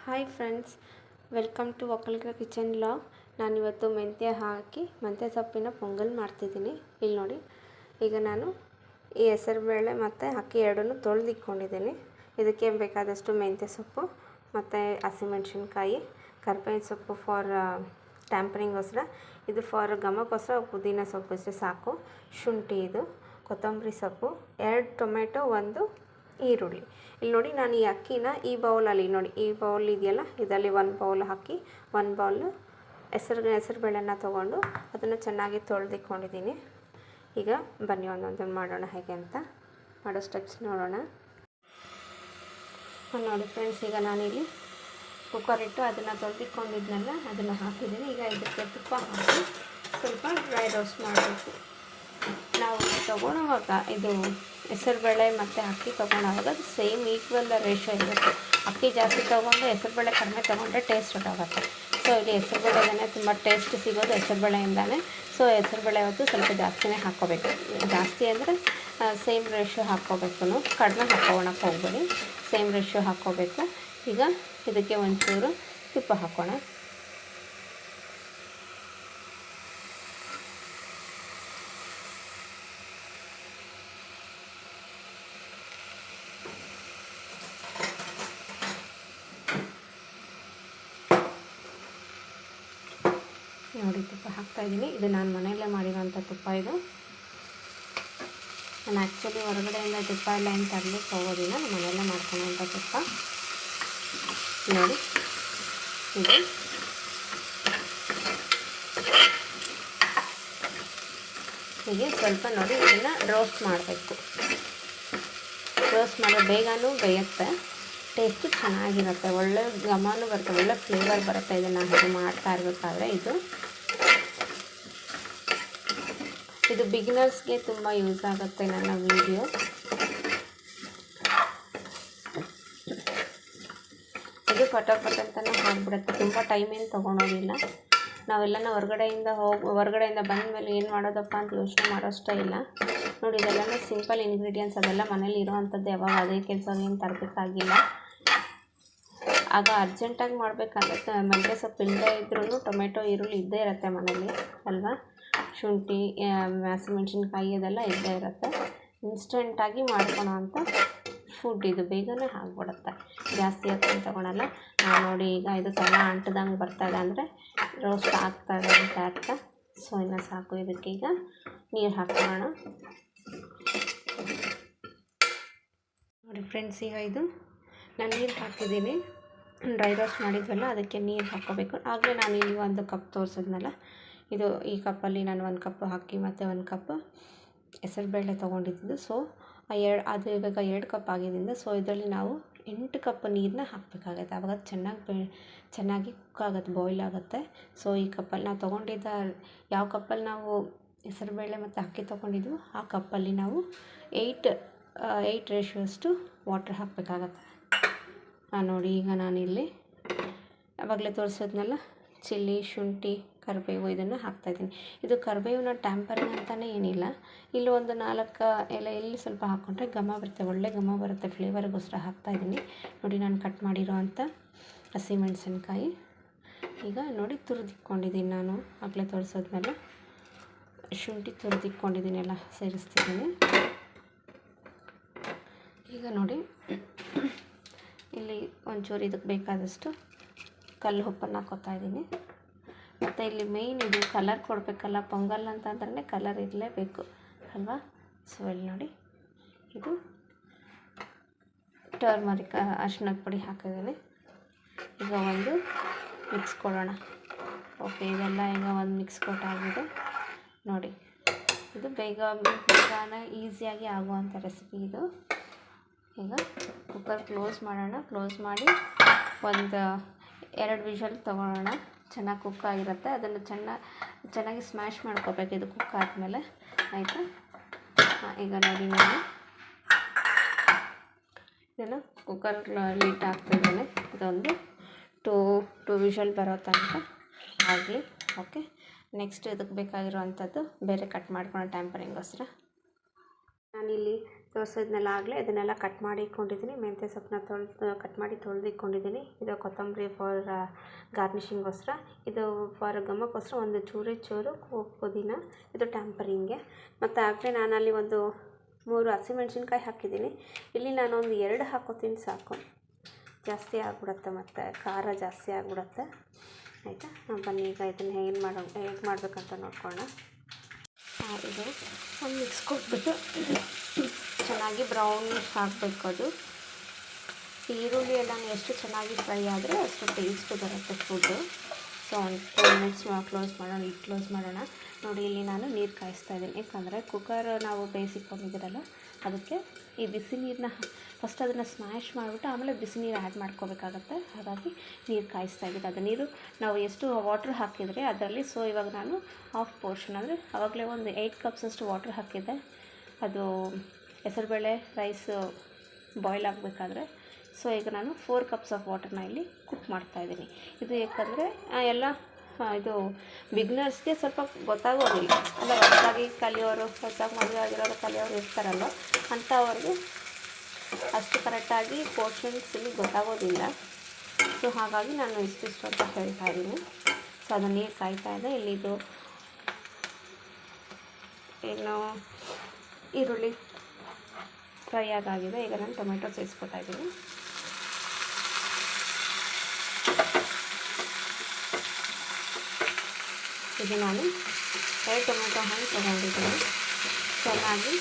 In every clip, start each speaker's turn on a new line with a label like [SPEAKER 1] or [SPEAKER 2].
[SPEAKER 1] Hi friends, welcome to ಒಕ್ಕಲಿಗರ kitchen vlog. ನಾನಿವತ್ತು ಮೆಂತ್ಯ ಹಾಕಿ ಮೆಂತ್ಯ ಸೊಪ್ಪಿನ ಪೊಂಗಲ್ ಮಾಡ್ತಿದ್ದೀನಿ. ಇಲ್ಲಿ ನೋಡಿ, ಈಗ ನಾನು ಈ ಹೆಸರುಬೇಳೆ ಮತ್ತು ಅಕ್ಕಿ ಎರಡನ್ನೂ ತೊಳೆದಿಟ್ಕೊಂಡಿದ್ದೀನಿ. ಇದಕ್ಕೆ ಬೇಕಾದಷ್ಟು ಮೆಂತ್ಯ ಸೊಪ್ಪು ಮತ್ತು ಹಸಿಮೆಣ್ಸಿನ್ಕಾಯಿ, ಕರ್ಬೇವಿನ ಸೊಪ್ಪು ಫಾರ್ ಟ್ಯಾಂಪರಿಂಗೋಸ್ಕರ, ಇದು ಫಾರ್ ಘಮಕ್ಕೋಸ್ಕರ ಪುದೀನ ಸೊಪ್ಪು ಇಷ್ಟೇ ಸಾಕು. ಶುಂಠಿ, ಇದು ಕೊತ್ತಂಬರಿ ಸೊಪ್ಪು, 2 ಟೊಮೆಟೊ, 1 ಈರುಳ್ಳಿ. ಇಲ್ಲಿ ನೋಡಿ, ನಾನು ಈ ಅಕ್ಕಿನ ಈ ಬೌಲಲ್ಲಿ ನೋಡಿ, ಈ ಬೌಲ್ ಇದೆಯಲ್ಲ, ಇದರಲ್ಲಿ 1 ಬೌಲ್ ಹಾಕಿ 1 ಬೌಲು ಹೆಸರುಬೇಳೆನ ತೊಗೊಂಡು ಅದನ್ನು ಚೆನ್ನಾಗಿ ತೊಳೆದಿಟ್ಕೊಂಡಿದ್ದೀನಿ. ಈಗ ಬನ್ನಿ ಒಂದೊಂದು ಮಾಡೋಣ ಹೇಗೆ ಅಂತ. ಮಾಡೋ ಸ್ಟೆಪ್ಸ್ ನೋಡೋಣ. ನೋಡಿ ಫ್ರೆಂಡ್ಸ್, ಈಗ ನಾನಿಲ್ಲಿ ಕುಕ್ಕರ್ ಇಟ್ಟು ಅದನ್ನು ತೊಳೆದಿಟ್ಕೊಂಡಿದ್ನಲ್ಲ ಅದನ್ನು ಹಾಕಿದ್ದೀನಿ. ಈಗ ಇದಕ್ಕೆ ತುಪ್ಪ ಹಾಕಿ ಸ್ವಲ್ಪ ಡ್ರೈ ರೋಸ್ಟ್ ಮಾಡಬೇಕು. ನಾವು ತೊಗೊಳುವಾಗ ಇದು ಹೆಸರುಬೇಳೆ ಮತ್ತು ಅಕ್ಕಿ ತೊಗೊಳುವಾಗ ಅದು ಸೇಮ್ ಈಕ್ವಲ್ ರೇಷೋ ಇರುತ್ತೆ. ಅಕ್ಕಿ ಜಾಸ್ತಿ ತೊಗೊಂಡು ಹೆಸರುಬೇಳೆ ಕಡಿಮೆ ತೊಗೊಂಡ್ರೆ ಟೇಸ್ಟ್ ಹೊರಟೋಗುತ್ತೆ. ಸೊ ಇಲ್ಲಿ ಹೆಸರುಬೇಳೆದೇ ತುಂಬ ಟೇಸ್ಟ್ ಸಿಗೋದು ಹೆಸರುಬೇಳೆಯಿಂದನೇ. ಸೊ ಹೆಸರುಬೇಳೆ ಹೊತ್ತು ಸ್ವಲ್ಪ ಜಾಸ್ತಿನೇ ಹಾಕ್ಕೋಬೇಕು. ಜಾಸ್ತಿ ಅಂದರೆ ಸೇಮ್ ರೇಷೋ ಹಾಕ್ಕೋಬೇಕು. ಕಡಿಮೆ ಹಾಕ್ಕೊಳ್ಳೋಕೆ ಹೋಗ್ಬೇಡಿ, ಸೇಮ್ ರೇಷೋ ಹಾಕ್ಕೋಬೇಕು. ಈಗ ಇದಕ್ಕೆ ಒಂಚೂರು ತುಪ್ಪ ಹಾಕೋಣ. ನೋಡಿ, ತುಪ್ಪ ಹಾಕ್ತಾಯಿದ್ದೀನಿ. ಇದು ನಾನು ಮನೆಯಲ್ಲೇ ಮಾಡಿರೋಂಥ ತುಪ್ಪ. ಇದು ನಾನು ಆ್ಯಕ್ಚುಲಿ ಹೊರಗಡೆಯಿಂದ ತುಪ್ಪ ಎಲ್ಲ ಏನು ತರಲಿಕ್ಕೆ ಹೋಗೋದಿಲ್ಲ, ನಾನು ಮನೆಯಲ್ಲೇ ಮಾಡ್ಕೊಳ್ಳೋಂಥ ತುಪ್ಪ. ನೋಡಿ, ಇದು ಹೀಗೆ ಸ್ವಲ್ಪ ನೋಡಿ ಇದನ್ನು ರೋಸ್ಟ್ ಮಾಡಬೇಕು. ರೋಸ್ಟ್ ಮಾಡೋ ಬೇಗನೂ ಬೇಯುತ್ತೆ, ಟೇಸ್ಟು ಚೆನ್ನಾಗಿರುತ್ತೆ, ಒಳ್ಳೆ ಘಮನೂ ಬರುತ್ತೆ, ಒಳ್ಳೆ ಫ್ಲೇವರ್ ಬರುತ್ತೆ ಇದನ್ನು ಹಾಗೆ ಮಾಡ್ತಾ ಇರಬೇಕಾದ್ರೆ. ಇದು ಬಿಗಿನರ್ಸ್ಗೆ ತುಂಬ ಯೂಸ್ ಆಗುತ್ತೆ ನನ್ನ ವಿಡಿಯೋ. ಇದು ಫಟಾಫಟ್ ಅಂತಲೂ ಆಗಿಬಿಡುತ್ತೆ, ತುಂಬ ಟೈಮ್ ಏನು ತೊಗೊಳೋದಿಲ್ಲ. ನಾವೆಲ್ಲನ ಹೊರಗಡೆಯಿಂದ ಬಂದ ಮೇಲೆ ಏನು ಮಾಡೋದಪ್ಪ ಅಂತ ಯೋಚನೆ ಮಾಡೋಷ್ಟೇ ಇಲ್ಲ. ನೋಡಿ, ಇದೆಲ್ಲನೂ ಸಿಂಪಲ್ ಇಂಗ್ರೀಡಿಯೆಂಟ್ಸ್, ಅದೆಲ್ಲ ಮನೇಲಿ ಇರೋವಂಥದ್ದು. ಯಾವಾಗ ಅದೇ ಕೆಲಸ ಏನು ತರಬೇಕಾಗಿಲ್ಲ. ಆಗ ಅರ್ಜೆಂಟಾಗಿ ಮಾಡಬೇಕಂದ್ರೆ ಮೆಂತ್ಯ ಸೊಪ್ಪು ಇಲ್ಲದೇ ಇದ್ರೂ ಟೊಮೆಟೊ, ಈರುಳ್ಳಿ ಇದ್ದೇ ಇರುತ್ತೆ ಮನೇಲಿ ಅಲ್ವಾ. ಶುಂಠಿ, ಹಸಿಮೆಣ್ಸಿನ್ಕಾಯಿ ಅದೆಲ್ಲ ಇದ್ದೇ ಇರುತ್ತೆ. ಇನ್ಸ್ಟೆಂಟಾಗಿ ಮಾಡ್ಕೊಳೋ ಅಂಥ ಫುಡ್ ಇದು, ಬೇಗನೆ ಆಗಿಬಿಡುತ್ತೆ, ಜಾಸ್ತಿ ಹೊತ್ತು ತೊಗೊಳಲ್ಲ. ನೋಡಿ, ಈಗ ಇದಕ್ಕೆಲ್ಲ ಅಂಟ್ದಂಗೆ ಬರ್ತಾಯಿದೆ ಅಂದರೆ ರೋಸ್ಟ್ ಆಗ್ತಾಯಿದೆ ಅಂತ ಅರ್ಥ. ಸೊ ಇನ್ನು ಸಾಕು. ಇದಕ್ಕೆ ಈಗ ನೀರು ಹಾಕೋಣ. ನೋಡಿ ಫ್ರೆಂಡ್ಸ್, ಈಗ ಇದು ನಾನು ನೀರು ಹಾಕಿದ್ದೀನಿ. ಡ್ರೈ ರೋಸ್ಟ್ ಮಾಡಿದ್ವಲ್ಲ, ಅದಕ್ಕೆ ನೀರು ಹಾಕ್ಕೋಬೇಕು. ಆಗಲೇ ನಾನು ಇಲ್ಲಿ 1 ಕಪ್ ತೋರಿಸಿದ್ನಲ್ಲ, ಇದು ಈ ಕಪ್ಪಲ್ಲಿ ನಾನು 1 ಕಪ್ ಹಾಕಿ ಮತ್ತು 1 ಕಪ್ ಹೆಸರುಬೇಳೆ ತೊಗೊಂಡಿದ್ದು. ಸೊ ಅದು ಇವಾಗ 2 ಕಪ್ ಆಗಿದ್ದರಿಂದ ಸೊ ಇದರಲ್ಲಿ ನಾವು 8 ಕಪ್ ನೀರನ್ನ ಹಾಕಬೇಕಾಗತ್ತೆ. ಆವಾಗ ಚೆನ್ನಾಗಿ ಕುಕ್ ಆಗುತ್ತೆ, ಬಾಯ್ಲ್ ಆಗುತ್ತೆ. ಸೊ ಈ ಕಪ್ಪಲ್ಲಿ ನಾವು ತೊಗೊಂಡಿದ್ದ ಯಾವ ಕಪ್ಪಲ್ಲಿ ನಾವು ಹೆಸರುಬೇಳೆ ಮತ್ತು ಅಕ್ಕಿ ತೊಗೊಂಡಿದ್ವು ಆ ಕಪ್ಪಲ್ಲಿ ನಾವು 8 ರೇಷಿಯೋಷ್ಟು ವಾಟರ್ ಹಾಕಬೇಕಾಗತ್ತೆ. ನೋಡಿ, ಈಗ ನಾನಿಲ್ಲಿ ಆವಾಗಲೇ ತೋರಿಸೋದ್ನೆಲ್ಲ ಚಿಲ್ಲಿ, ಶುಂಠಿ, ಕರಿಬೇವು ಇದನ್ನು ಹಾಕ್ತಾಯಿದ್ದೀನಿ. ಇದು ಕರಿಬೇವನ್ನ ಟ್ಯಾಂಪರಿಂಗ್ ಅಂತಲೇ ಏನಿಲ್ಲ. ಇಲ್ಲಿ ಒಂದು 4 ಎಲೆ ಇಲ್ಲಿ ಸ್ವಲ್ಪ ಹಾಕ್ಕೊಂಡ್ರೆ ಘಮ ಬರುತ್ತೆ, ಒಳ್ಳೆ ಘಮ ಬರುತ್ತೆ, ಫ್ಲೇವರ್ಗೋಸ್ಕರ ಹಾಕ್ತಾಯಿದ್ದೀನಿ. ನೋಡಿ, ನಾನು ಕಟ್ ಮಾಡಿರೋ ಅಂಥ ಹಸಿಮೆಣ್ಸಿನ್ಕಾಯಿ ಈಗ ನೋಡಿ ತುರಿದಿಟ್ಕೊಂಡಿದ್ದೀನಿ. ನಾನು ಆಗಲೇ ತೋರಿಸೋದ್ಮೇಲೆ ಶುಂಠಿ ತುರಿದಿಟ್ಕೊಂಡಿದ್ದೀನಿ, ಎಲ್ಲ ಸೇರಿಸ್ತಿದ್ದೀನಿ. ಈಗ ನೋಡಿ, ಇಲ್ಲಿ ಒಂಚೂರು ಇದಕ್ಕೆ ಬೇಕಾದಷ್ಟು ಕಲ್ಲು ಉಪ್ಪನ್ನು ಹಾಕ್ಕೊತಾಯಿದ್ದೀನಿ. ಮತ್ತು ಇಲ್ಲಿ ಮೇಯ್ನ್ ಇದು ಕಲರ್ ಕೊಡಬೇಕಲ್ಲ, ಪೊಂಗಲ್ ಅಂತಂದ್ರೆ ಕಲರ್ ಇರಲೇಬೇಕು ಅಲ್ವಾ. ಸೊ ಇಲ್ಲಿ ನೋಡಿ, ಇದು ಟರ್ಮರಿಕ್ ಅರಿಶಿಣದ ಪುಡಿ ಹಾಕಿದ್ದೀನಿ. ಈಗ ಒಂದು ಮಿಕ್ಸ್ ಕೊಡೋಣ. ಓಕೆ, ಇದೆಲ್ಲ ಈಗ ಒಂದು ಮಿಕ್ಸ್ ಕೊಟ್ಟಾಗಿದೆ. ನೋಡಿ, ಇದು ಬೇಗನೆ ಈಸಿಯಾಗಿ ಆಗುವಂಥ ರೆಸಿಪಿ ಇದು. ಈಗ ಕುಕ್ಕರ್ ಕ್ಲೋಸ್ ಮಾಡೋಣ. ಕ್ಲೋಸ್ ಮಾಡಿ ಒಂದು 2 ವಿಷಲ್ ತೊಗೊಳ್ಳೋಣ. ಚೆನ್ನಾಗಿ ಕುಕ್ ಆಗಿರುತ್ತೆ, ಅದನ್ನು ಚೆನ್ನಾಗಿ ಸ್ಮ್ಯಾಶ್ ಮಾಡ್ಕೋಬೇಕು ಇದು ಕುಕ್ ಆದಮೇಲೆ, ಆಯಿತಾ. ಈಗ ನೋಡಿ, ನಾನು ಇದನ್ನು ಕುಕ್ಕರ್ ಲಿಡ್ ಹಾಕ್ತಿದ್ದೇನೆ. ಇದೊಂದು 2 ವಿಷಲ್ ಬರೋ ತನಕ ಆಗಲಿ. ಓಕೆ, ನೆಕ್ಸ್ಟ್ ಇದಕ್ಕೆ ಬೇಕಾಗಿರೋ ಅಂಥದ್ದು ಬೇರೆ ಕಟ್ ಮಾಡ್ಕೊಳ್ಳೋ ಟ್ಯಾಂಪರಿಂಗೋಸ್ಕರ ನಾನಿಲ್ಲಿ ತೋರಿಸಿದ್ನೆಲ್ಲ ಆಗಲೇ ಇದನ್ನೆಲ್ಲ ಕಟ್ ಮಾಡಿ ಇಟ್ಕೊಂಡಿದ್ದೀನಿ. ಮೆಂತ್ಯ ಸೊಪ್ಪನ್ನ ಕಟ್ ಮಾಡಿ ತೊಳೆದಿಟ್ಕೊಂಡಿದ್ದೀನಿ. ಇದು ಕೊತ್ತಂಬರಿ ಫಾರ್ ಗಾರ್ನಿಷಿಂಗೋಸ್ಕರ, ಇದು ಫಾರ್ ಘಮಕ್ಕೋಸ್ಕರ ಒಂದು ಚೂರು ಪುದೀನ, ಇದು ಟ್ಯಾಂಪರಿಂಗ್ಗೆ. ಮತ್ತು ಆಗಲೇ ನಾನಲ್ಲಿ ಒಂದು 3 ಹಸಿಮೆಣ್ಸಿನ್ಕಾಯಿ ಹಾಕಿದ್ದೀನಿ. ಇಲ್ಲಿ ನಾನೊಂದು 2 ಹಾಕೋತೀನಿ ಸಾಕು, ಜಾಸ್ತಿ ಆಗಿಬಿಡುತ್ತೆ ಮತ್ತು ಖಾರ ಜಾಸ್ತಿ ಆಗಿಬಿಡುತ್ತೆ. ಆಯಿತಾ, ಬನ್ನಿ ಈಗ ಇದನ್ನು ಹೇಗೆ ಮಾಡಬೇಕಂತ ನೋಡ್ಕೊಳ್ಳೋಣ. ಇದು ಒಂದು ಮಿಕ್ಸ್ ಕೊಟ್ಬಿಟ್ಟು ಚೆನ್ನಾಗಿ ಬ್ರೌನಿಶ್ ಆಗಬೇಕು. ಅದು ಈರುಳ್ಳಿ ಎಲ್ಲ ಎಷ್ಟು ಚೆನ್ನಾಗಿ ಫ್ರೈ ಆದರೆ ಅಷ್ಟು ಟೇಸ್ಟ್ ಬರುತ್ತೆ ಫುಡ್ಡು. ಸೊ ಒಂದು 2 ಮಿನಿಟ್ಸ್ ಕ್ಲೋಸ್ ಮಾಡೋಣ. ನೋಡಿ, ಇಲ್ಲಿ ನಾನು ನೀರು ಕಾಯಿಸ್ತಾ ಇದ್ದೀನಿ. ಯಾಕಂದರೆ ಕುಕ್ಕರ್ ನಾವು ಬೇಯಿಸಿಕೊಂಡಿದ್ದೀರಲ್ಲ, ಅದಕ್ಕೆ ಈ ಬಿಸಿ ನೀರನ್ನ ಫಸ್ಟ್ ಅದನ್ನು ಸ್ಮ್ಯಾಶ್ ಮಾಡಿಬಿಟ್ಟು ಆಮೇಲೆ ಬಿಸಿ ನೀರು ಆ್ಯಡ್ ಮಾಡ್ಕೋಬೇಕಾಗತ್ತೆ. ಹಾಗಾಗಿ ನೀರು ಕಾಯಿಸ್ತಾ ಇದ್ದೀನಿ. ಅದು ನೀರು ನಾವು ಎಷ್ಟು ವಾಟ್ರ್ ಹಾಕಿದರೆ ಅದರಲ್ಲಿ, ಸೊ ಇವಾಗ ನಾನು ಹಾಫ್ ಪೋರ್ಷನ್ ಅಂದರೆ ಆವಾಗಲೇ ಒಂದು 8 ಕಪ್ಸಷ್ಟು ವಾಟ್ರ್ ಹಾಕಿದ್ದೆ. ಅದು ಹೆಸರುಬೇಳೆ ರೈಸ್ ಬಾಯ್ಲ್ ಆಗಬೇಕಾದ್ರೆ. ಸೊ ಈಗ ನಾನು 4 ಕಪ್ಸ್ ಆಫ್ ವಾಟರ್ನ ಇಲ್ಲಿ ಕುಕ್ ಮಾಡ್ತಾಯಿದ್ದೀನಿ. ಇದು ಯಾಕಂದರೆ ಎಲ್ಲ ಇದು ಬಿಗ್ನರ್ಸ್ಗೆ ಸ್ವಲ್ಪ ಗೊತ್ತಾಗೋದಿಲ್ಲ ಅಲ್ಲ, ಹೊಸದಾಗಿ ಕಲಿಯೋರು, ಹೊಸದಾಗಿ ಮದುವೆ ಆಗಿರೋರು ಕಲಿಯೋರು ಇರ್ತಾರಲ್ಲ, ಅಂಥವ್ರಿಗೆ ಅಷ್ಟು ಕರೆಕ್ಟಾಗಿ ಪೋರ್ಷನ್ಸ್ ಇಲ್ಲಿ ಗೊತ್ತಾಗೋದಿಲ್ಲ. ಸೊ ಹಾಗಾಗಿ ನಾನು ಇಷ್ಟಿಷ್ಟು ಅಂತ ಹೇಳ್ತಾ ಇದ್ದೀನಿ. ಸೊ ಅದು ನೀರು ಕಾಯ್ತಾ ಇದೆ. ಇಲ್ಲಿದು ಏನು ಈರುಳ್ಳಿ ಫ್ರೈ ಆಗಿದೆ. ಈಗ ನಾನು ಟೊಮೆಟೊ ಸೇರಿಸ್ಕೊತಾ ಇದ್ದೀನಿ. ಇದು ನಾನು 2 ಟೊಮೆಟೊ ಹಣ್ಣು ತೊಗೊಂಡಿದ್ದೀನಿ. ಚೆನ್ನಾಗಿ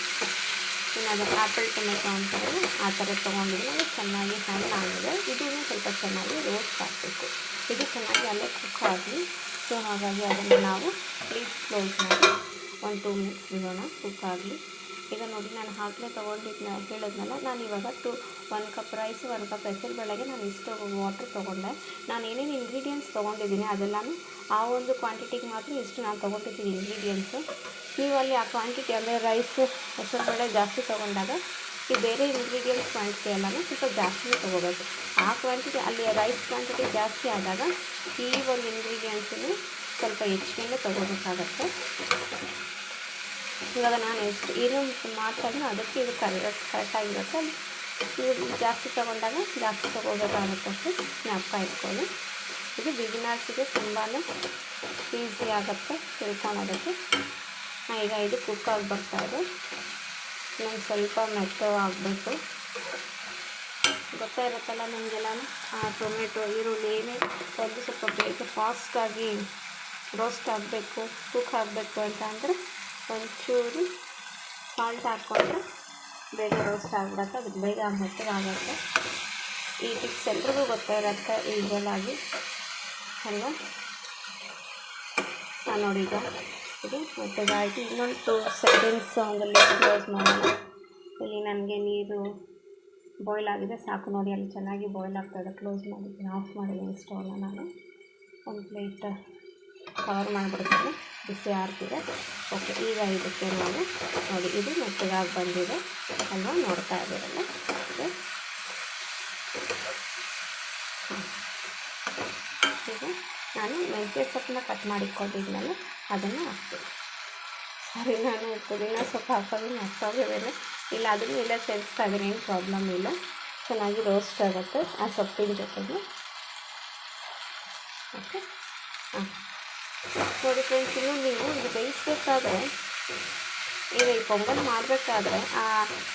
[SPEAKER 1] ಅದು ಆ್ಯಪಲ್ ಟೊಮೆಟೊ ಅಂತಾರೆ, ಆ ಥರ ತೊಗೊಂಡಿದ್ದೀನಿ. ಅದು ಚೆನ್ನಾಗಿ ಹಣ್ಣಾಗಿದೆ. ಇದನ್ನು ಸ್ವಲ್ಪ ಚೆನ್ನಾಗಿ ರೋಸ್ಟ್ ಆಗಬೇಕು. ಇದು ಚೆನ್ನಾಗಿ ಅಲ್ಲೇ ಕುಕ್ ಆಗಲಿ. ಸೊ ಹಾಗಾಗಿ ಅದನ್ನು ನಾವು ಪ್ಲೀಸ್ ಕ್ಲೋಸ್ ಮಾಡಿ 1-2 ಮಿನಿಟ್ಸ್ ಬಿಡೋಣ, ಕುಕ್ ಆಗಲಿ. ಈಗ ನೋಡಿ, ನಾನು ಆಗಲೇ ಹೇಳಿದ್ನಲ್ಲ, ನಾನು ಇವಾಗ 1 ಕಪ್ ರೈಸ್, 1 ಕಪ್ ಹೆಸರುಬೇಳೆಗೆ ನಾನು ಇಷ್ಟು ವಾಟ್ರ್ ತೊಗೊಂಡೆ. ನಾನು ಏನೇನು ಇಂಗ್ರೀಡಿಯೆಂಟ್ಸ್ ತೊಗೊಂಡಿದ್ದೀನಿ ಅದೆಲ್ಲನೂ ಆ ಒಂದು ಕ್ವಾಂಟಿಟಿಗೆ ಮಾತ್ರ ಇಷ್ಟು ನಾನು ತೊಗೊಂಡಿದ್ದೀನಿ ಇಂಗ್ರೀಡಿಯೆಂಟ್ಸು. ನೀವು ಅಲ್ಲಿ ಆ ಕ್ವಾಂಟಿಟಿ ಅಂದರೆ ರೈಸ್, ಹೆಸರುಬೇಳೆ ಜಾಸ್ತಿ ತೊಗೊಂಡಾಗ ಈ ಬೇರೆ ಇಂಗ್ರೀಡಿಯೆಂಟ್ಸ್ ಕ್ವಾಂಟಿಟಿ ಎಲ್ಲನೂ ಸ್ವಲ್ಪ ಜಾಸ್ತಿನೇ ತೊಗೋಬೇಕು. ಆ ಕ್ವಾಂಟಿಟಿ ಅಲ್ಲಿ ರೈಸ್ ಕ್ವಾಂಟಿಟಿ ಜಾಸ್ತಿ ಆದಾಗ ಈ ಒಂದು ಇಂಗ್ರೀಡಿಯೆಂಟ್ಸನ್ನು ಸ್ವಲ್ಪ ಹೆಚ್ಚಿಗೆ ತೊಗೋಬೇಕಾಗತ್ತೆ. ಇವಾಗ ನಾನು ಏನು ಮಾಡ್ತಾಯಿದ್ದೀನಿ ಅದಕ್ಕೆ ಇದು ಕರೆಕ್ಟಾಗಿರುತ್ತೆ. ಇದು ಜಾಸ್ತಿ ತೊಗೊಂಡಾಗ ಜಾಸ್ತಿ ತೊಗೋಬೇಕಾಗುತ್ತೆ ಅಷ್ಟು ಜ್ಞಾಪಕ ಇಟ್ಕೊಳ್ಳಿ. ಇದು ಬಿಗಿನರ್ಸಿಗೆ ತುಂಬಾ ಈಸಿ ಆಗುತ್ತೆ ತಿಳ್ಕೊಳೋದಕ್ಕೆ. ಈಗ ಇದು ಕುಕ್ ಆಗಿ ಬರ್ತಾಯಿದೆ. ನಾನು ಸ್ವಲ್ಪ ಮೆತ್ತಗಾಗಬೇಕು. ಗೊತ್ತಾ ಇರುತ್ತಲ್ಲ ನಿಮಗೆಲ್ಲನೂ, ಟೊಮೆಟೊ ಈರುಳ್ಳಿ ಏನೇ ಒಂದು ಸ್ವಲ್ಪ ಬೇಗ ಫಾಸ್ಟಾಗಿ ರೋಸ್ಟ್ ಆಗಬೇಕು, ಕುಕ್ ಆಗಬೇಕು ಅಂತ ಅಂದರೆ ಒಂಚೂರು ಸಾಲ್ಟ್ ಹಾಕ್ಕೊಂಡ್ರೆ ಬೇಗ ರೋಸ್ಟ್ ಆಗಿಬಿಡುತ್ತೆ. ಅದಕ್ಕೆ ಬೇಗ ಮೆತ್ತಗಾಗುತ್ತೆ. ಈ ಟಿಪ್ಸ್ ಎಲ್ರಿಗೂ ಗೊತ್ತಿರುತ್ತೆ ಯೂಶ್ವಲಾಗಿ ಅಲ್ವಾ. ನೋಡಿ, ಈಗ ಇದು ಮೆತ್ತಗಾಯಿತು. ಇನ್ನೊಂದು 2 ಸೆಕೆಂಡ್ಸ್ ಹಂಗಲ್ಲಿ ಕ್ಲೋಸ್ ಮಾಡೋಣ. ಇಲ್ಲಿ ನನಗೆ ನೀರು ಬಾಯ್ಲ್ ಆಗಿದೆ ಸಾಕು. ನೋಡಿ, ಅಲ್ಲಿ ಚೆನ್ನಾಗಿ ಬಾಯ್ಲ್ ಆಗ್ತಾಯಿದೆ. ಕ್ಲೋಸ್ ಮಾಡಿದ್ದೀನಿ, ಆಫ್ ಮಾಡಿದ್ದೀನಿ ಸ್ಟವ್ನ. ನಾನು ಒಂದು ಪ್ಲೇಟ್ ಕವರ್ ಮಾಡಿಬಿಡ್ತೀನಿ, ಬಿಸಿ ಆರ್ತಿದೆ. ಓಕೆ, ಈಗ ಇದಕ್ಕೆ ನಾವು ನೋಡಿ, ಇದು ಮೆತ್ತಗಾಗಿ ಬಂದಿದೆ ಅಲ್ವಾ, ನೋಡ್ತಾ ಇದ್ದೀರಲ್ಲ. ಓಕೆ, ಈಗ ನಾನು ಮೆಂತ್ಯ ಸೊಪ್ಪನ್ನ ಕಟ್ ಮಾಡಿಕೊಂಡಿದ್ಮೇಲೆ ಅದನ್ನು ಹಾಕ್ತೀನಿ. ಸರಿ, ನಾನು ಪುದೀನ ಸೊಪ್ಪು ಹಾಕೋದು ಮರ್ತೋಗಿದ್ದೇನೆ. ಇಲ್ಲ, ಅದನ್ನು ಇಲ್ಲೇ ಸೇರಿಸ್ತಾ ಇದ್ದೀನಿ, ಏನು ಪ್ರಾಬ್ಲಮ್ ಇಲ್ಲ. ಚೆನ್ನಾಗಿ ರೋಸ್ಟ್ ಆಗುತ್ತೆ ಆ ಸೊಪ್ಪಿನ ಜೊತೆಗೆ. ಓಕೆ, ಹಾಂ, ನೋಡಿ ಫ್ರೆಂಡ್ಸ್, ಇನ್ನು ನೀವು ಇದು ಬೇಯಿಸ್ಬೇಕಾದ್ರೆ, ಈಗ ಈ ಪೊಂಗಲ್ ಮಾಡಬೇಕಾದ್ರೆ ಆ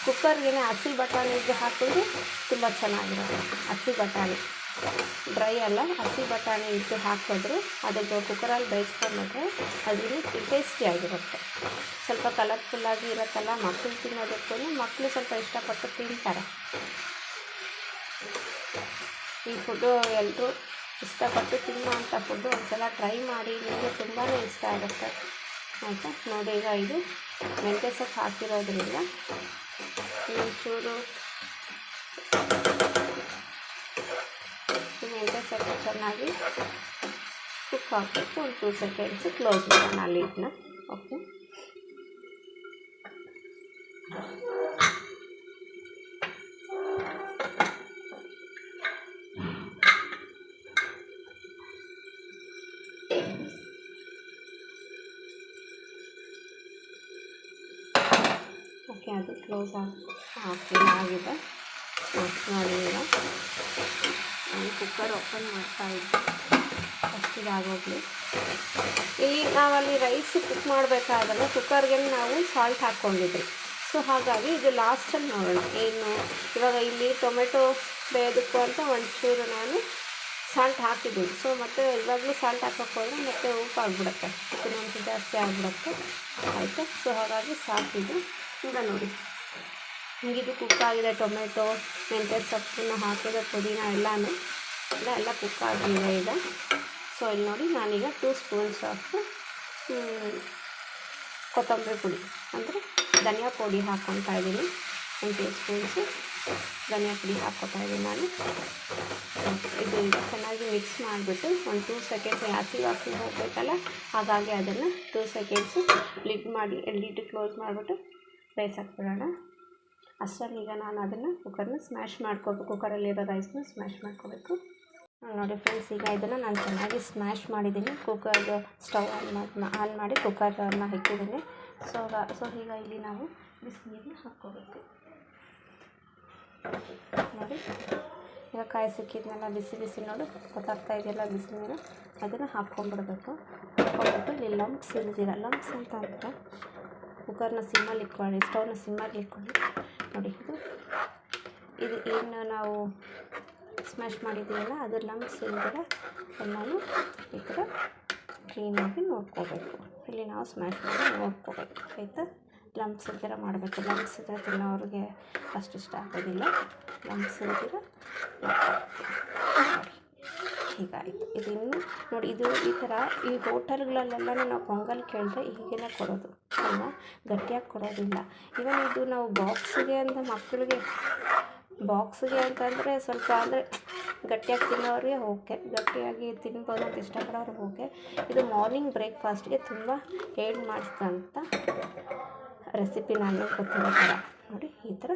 [SPEAKER 1] ಕುಕ್ಕರ್ಗೆ ಹಸಿ ಬಟಾಣಿಗೆ ಹಾಕಿದ್ರೆ ತುಂಬ ಚೆನ್ನಾಗಿರುತ್ತೆ. ಹಸಿ ಬಟಾಣಿ, ಡ್ರೈ ಅಲ್ಲ, ಹಸಿ ಬಟಾಣಿ ಇಟ್ಟು ಹಾಕಿದ್ರೆ ಅದಕ್ಕೆ ಕುಕ್ಕರಲ್ಲಿ ಬೇಯಿಸ್ಕೊಂಡ್ಬಿಟ್ರೆ ಅದನ್ನು ಟೇಸ್ಟಿಯಾಗಿರುತ್ತೆ. ಸ್ವಲ್ಪ ಕಲರ್ಫುಲ್ಲಾಗಿ ಇರುತ್ತಲ್ಲ, ಮಕ್ಕಳು ತಿನ್ನೋದಕ್ಕೂ ಮಕ್ಕಳು ಸ್ವಲ್ಪ ಇಷ್ಟಪಟ್ಟು ತಿಂತಾರೆ. ಈ ಫುಡ್ಡು ಎಲ್ಲರೂ ಇಷ್ಟಪಟ್ಟು ತಿನ್ನೋವಂಥ ಫುಡ್ಡು. ಒಂದ್ಸಲ ಟ್ರೈ ಮಾಡಿ, ನಿಮಗೆ ತುಂಬಾ ಇಷ್ಟ ಆಗುತ್ತೆ. ಆಯಿತಾ, ನೋಡಿ, ಈಗ ಇದು ಮೆಂತ್ಯ ಸೊಪ್ಪು ಹಾಕಿರೋದ್ರಿಂದ ಒಂಚೂರು ಮೆಂತ್ಯ ಸೊಪ್ಪು ಚೆನ್ನಾಗಿ ಕುಕ್ ಹಾಕಬೇಕು. ಒಂದು 2 ಸೆಕೆಂಡ್ಸ್ ಕ್ಲೋಸ್ ಮಾಡೋಣ ಲಿಡ್ನ. ಓಕೆ, ಓಕೆ, ಅದು ಕ್ಲೋಸ್ ಆಗಿದೆ. ನೋಡಿ ಈಗ ನಾನು ಕುಕ್ಕರ್ ಓಪನ್ ಮಾಡ್ತಾಯಿದ್ದೆ, ಫಸ್ಟ್ ಇದಾಗೋಗಲಿ. ಇಲ್ಲಿ ನಾವಲ್ಲಿ ರೈಸ್ ಕುಕ್ ಮಾಡಬೇಕಾದ್ರೆ ಕುಕ್ಕರ್ಗೆ ನಾವು ಸಾಲ್ಟ್ ಹಾಕ್ಕೊಂಡಿದ್ರಿ. ಸೊ ಹಾಗಾಗಿ ಇದು ಲಾಸ್ಟಲ್ಲಿ ನೋಡೋಣ ಏನು. ಇವಾಗ ಇಲ್ಲಿ ಟೊಮೆಟೊ ಬೇಯೋದಕ್ಕೂ ಅಂತ ಒಂಚೂರು ನಾನು ಸಾಲ್ಟ್ ಹಾಕಿದ್ದೀನಿ. ಸೊ ಮತ್ತು ಇವಾಗಲೂ ಸಾಲ್ಟ್ ಹಾಕೋಕ್ಕೆ ಹೋದರೆ ಮತ್ತು ಉಪ್ಪು ಆಗಿಬಿಡುತ್ತೆ, ಉಪ್ಪಿನ ಅಂಶ ಜಾಸ್ತಿ ಆಗಿಬಿಡುತ್ತೆ, ಆಯಿತಾ. ಸೊ ಹಾಗಾಗಿ ಸಾಕಿದ್ದು ಈಗ ನೋಡಿ ಹಿಂಗಿದು ಕುಕ್ ಆಗಿದೆ. ಟೊಮೆಟೊ, ಮೆಂತ್ಯ ಸೊಪ್ಪನ್ನು ಹಾಕಿದ ಪುದೀನ ಎಲ್ಲ ಕುಕ್ ಆಗಿದೆ ಈಗ. ಸೊ ಇಲ್ಲಿ ನೋಡಿ ನಾನೀಗ 2 ಸ್ಪೂನ್ಸ್ ಆಫ್ ಕೊತ್ತಂಬರಿ ಪುಡಿ ಅಂದರೆ ಧನಿಯಾ ಪುಡಿ ಹಾಕ್ಕೊತಾ ಇದ್ದೀನಿ. 1 2 ಸ್ಪೂನ್ಸು ಧನಿಯಾ ಪುಡಿ ಹಾಕ್ಕೊತಾ ಇದ್ದೀನಿ ನಾನು. ಇದು ಈಗ ಚೆನ್ನಾಗಿ ಮಿಕ್ಸ್ ಮಾಡಿಬಿಟ್ಟು ಒಂದು 2 ಸೆಕೆಂಡ್ಸ್ ಹಸಿ ಹೋಗಬೇಕಲ್ಲ, ಹಾಗಾಗಿ ಅದನ್ನು 2 ಸೆಕೆಂಡ್ಸು ಲಿಡ್ ಕ್ಲೋಸ್ ಮಾಡಿಬಿಟ್ಟು ಬೇಯಿಸಾಕ್ಬಿಡೋಣ. ಅಷ್ಟರಲ್ಲಿ ಈಗ ನಾನು ಅದನ್ನು ಕುಕ್ಕರಲ್ಲಿರೋ ರೈಸ್ನ ಸ್ಮ್ಯಾಶ್ ಮಾಡ್ಕೋಬೇಕು. ನೋಡಿ ಫ್ರೆಂಡ್ಸ್, ಈಗ ಇದನ್ನು ನಾನು ಚೆನ್ನಾಗಿ ಸ್ಮ್ಯಾಶ್ ಮಾಡಿದ್ದೀನಿ. ಕುಕ್ಕರ್ದು ಸ್ಟವ್ ಆನ್ ಮಾಡಿ ಕುಕ್ಕರನ್ನು ಇಟ್ಟಿದ್ದೀನಿ. ಸೊ ಈಗ ಇಲ್ಲಿ ನಾವು ಬಿಸಿನೀರನ್ನ ಹಾಕ್ಕೋಬೇಕು. ನೋಡಿ ಈಗ ಕಾಯಿ ಸಿಕ್ಕಿದ್ನೆಲ್ಲ ಬಿಸಿ ನೋಡು ಗೊತ್ತಾಗ್ತಾ ಇದೆಯಲ್ಲ ಬಿಸಿನೀರು, ಅದನ್ನು ಹಾಕ್ಕೊಂಡ್ಬಿಡ್ಬೇಕು. ಹಾಕ್ಕೊಂಡ್ಬಿಟ್ಟು ಇಲ್ಲಿ ಲಂಪ್ಸ್ ಅಂತ ಅಂದರೆ ಕುಕ್ಕರ್ನ ಸಿಮ್ಮಲ್ಲಿ ಇಟ್ಕೊಳ್ಳಿ, ಸ್ಟವ್ನ ಸಿಮ್ಮಲ್ಲಿ ಇಟ್ಕೊಳ್ಳಿ. ನೋಡಿ ಇದು ಏನು ನಾವು ಸ್ಮ್ಯಾಶ್ ಮಾಡಿದ್ದೀವಲ್ಲ ಅದು ಲಂಪ್ಸ್ ಇಲ್ದಿರ ಎಲ್ಲನೂ ಈ ಥರ ಕ್ಲೀನಾಗಿ ನೋಡ್ಕೋಬೇಕು. ಇಲ್ಲಿ ನಾವು ಸ್ಮ್ಯಾಶ್ ಮಾಡಿ ನೋಡ್ಕೋಬೇಕು, ಆಯಿತಾ. ಲಂಪ್ಸ್ ಇಲ್ದಿರ ಮಾಡಬೇಕು. ಲಂಪ್ಸ್ ಇದ್ದರೆ ತಿನ್ನೋರಿಗೆ ಅಷ್ಟು ಇಷ್ಟ ಆಗೋದಿಲ್ಲ. ಲಂಪ್ಸ್ ಇಲ್ದಿರ ನೋಡಿ ಹೀಗಾಯಿತು. ಇದು ಇನ್ನೂ ನೋಡಿ ಈ ಥರ ಈ ಹೋಟೆಲ್ಗಳಲ್ಲೆಲ್ಲ ನಾವು ಪೊಂಗಲ್ ಕೇಳಿದ್ರೆ ಹೀಗೇ ಕೊಡೋದು ಅಲ್ವಾ, ಗಟ್ಟಿಯಾಗಿ ಕೊಡೋದಿಲ್ಲ. ಇವನ್ ಇದು ನಾವು ಬಾಕ್ಸಿಗೆ ಅಂತಂದರೆ ಸ್ವಲ್ಪ ಅಂದರೆ ಗಟ್ಟಿಯಾಗಿ ತಿನ್ನೋರಿಗೆ ಓಕೆ, ಗಟ್ಟಿಯಾಗಿ ತಿನ್ಬೋದು ಅಂತ ಇಷ್ಟಪಡೋರಿಗೆ ಓಕೆ. ಇದು ಮಾರ್ನಿಂಗ್ ಬ್ರೇಕ್ಫಾಸ್ಟ್ಗೆ ತುಂಬ ಹೇಳಿ ಮಾಡಿಸಿದಂಥ ರೆಸಿಪಿ ನಾನು ಗೊತ್ತಿರೋ ಥರ ನೋಡಿ ಈ ಥರ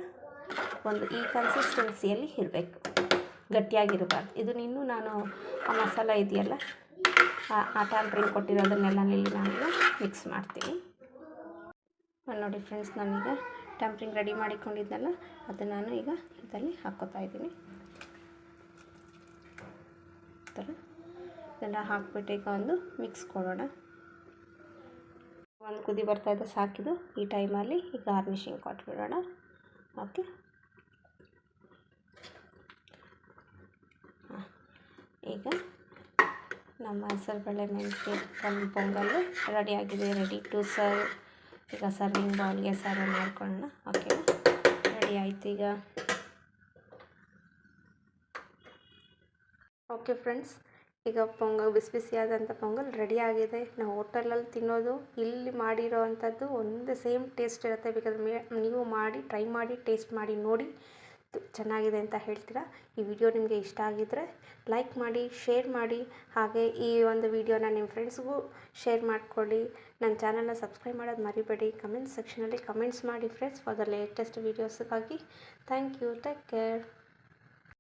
[SPEAKER 1] ಈ ಕನ್ಸಿಸ್ಟೆನ್ಸಿಯಲ್ಲಿ ಇರಬೇಕು, ಗಟ್ಟಿಯಾಗಿರಬಾರ್ದು. ಇನ್ನೂ ನಾನು ಆ ಮಸಾಲ ಇದೆಯಲ್ಲ ಆ ಟ್ಯಾಂಪ್ರಿಂಗ್ ಕೊಟ್ಟಿರೋದನ್ನೆಲ್ಲ ಇಲ್ಲಿ ನಾನು ಮಿಕ್ಸ್ ಮಾಡ್ತೀನಿ. ನೋಡಿ ಫ್ರೆಂಡ್ಸ್, ನಾನೀಗ ಟ್ಯಾಂಪ್ರಿಂಗ್ ರೆಡಿ ಮಾಡಿಕೊಂಡಿದ್ದೆನಲ್ಲ ಅದು ನಾನು ಈಗ ಇದರಲ್ಲಿ ಹಾಕ್ಕೋತಾ ಇದ್ದೀನಿ. ಈ ಥರ ಇದೆಲ್ಲ ಹಾಕ್ಬಿಟ್ಟು ಈಗ ಒಂದು ಮಿಕ್ಸ್ ಕೊಡೋಣ. ಒಂದು ಕುದಿ ಬರ್ತಾಯಿದೆ ಸಾಕಿದು. ಈ ಟೈಮಲ್ಲಿ ಈ ಗಾರ್ನಿಷಿಂಗ್ ಕೊಟ್ಬಿಡೋಣ. ಓಕೆ, ಈಗ ನಮ್ಮ ಹೆಸರುಬೇಳೆ ಮೆಂತ್ಯ ಪೊಂಗಲ್ ರೆಡಿಯಾಗಿದೆ, ರೆಡಿ ಟು ಸರ್ವ್. ಈಗ ಸರ್ವಿಂಗ್ ಬೌಲ್ಗೆ ಸರ್ವ್ ಮಾಡ್ಕೊಳ್ಳೋಣ. ಓಕೆ, ರೆಡಿ ಆಯಿತು ಈಗ. ಓಕೆ ಫ್ರೆಂಡ್ಸ್, ಈಗ ಬಿಸಿ ಬಿಸಿಯಾದಂಥ ಪೊಂಗಲ್ ರೆಡಿಯಾಗಿದೆ. ನಾವು ಹೋಟೆಲಲ್ಲಿ ತಿನ್ನೋದು ಇಲ್ಲಿ ಮಾಡಿರೋ ಅಂಥದ್ದು ಒಂದೇ ಸೇಮ್ ಟೇಸ್ಟ್ ಇರುತ್ತೆ. ಬೇಕಾದ್ರೆ ನೀವು ಟ್ರೈ ಮಾಡಿ ಟೇಸ್ಟ್ ಮಾಡಿ ನೋಡಿ ಚೆನ್ನಾಗಿದೆ ಅಂತ ಹೇಳ್ತೀರಾ. ಈ ವಿಡಿಯೋ ನಿಮಗೆ ಇಷ್ಟ ಆಗಿದ್ದರೆ ಲೈಕ್ ಮಾಡಿ, ಶೇರ್ ಮಾಡಿ, ಹಾಗೆ ಈ ಒಂದು ವಿಡಿಯೋನ ನಿಮ್ಮ ಫ್ರೆಂಡ್ಸ್ಗೂ ಶೇರ್ ಮಾಡಿಕೊಳ್ಳಿ. ನನ್ನ ಚಾನಲ್ನ ಸಬ್ಸ್ಕ್ರೈಬ್ ಮಾಡೋದು ಮರಿಬೇಡಿ. ಕಮೆಂಟ್ ಸೆಕ್ಷನಲ್ಲಿ ಕಮೆಂಟ್ಸ್ ಮಾಡಿ ಫ್ರೆಂಡ್ಸ್ ಫಾರ್ ದ ಲೇಟೆಸ್ಟ್ ವೀಡಿಯೋಸ್ಗಾಗಿ. Thank you, take care.